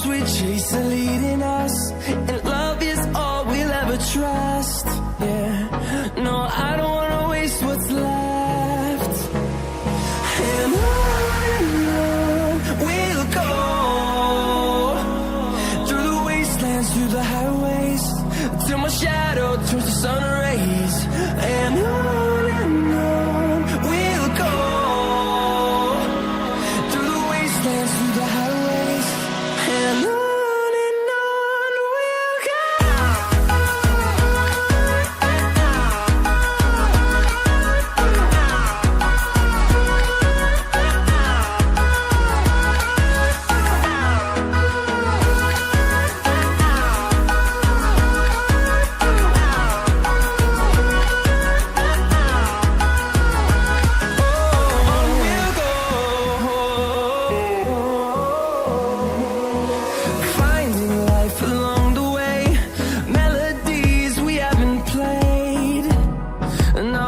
we chase are leading us, and love is all we'll ever trust. Yeah, no, I don't wanna waste what's left. And on we'll go, through the wastelands, through the highways, till my shadow turns to sun rays. And on we'll go, through the wastelands, through the highways, and on we'll go. Finding life along the way, melodies we haven't played. No,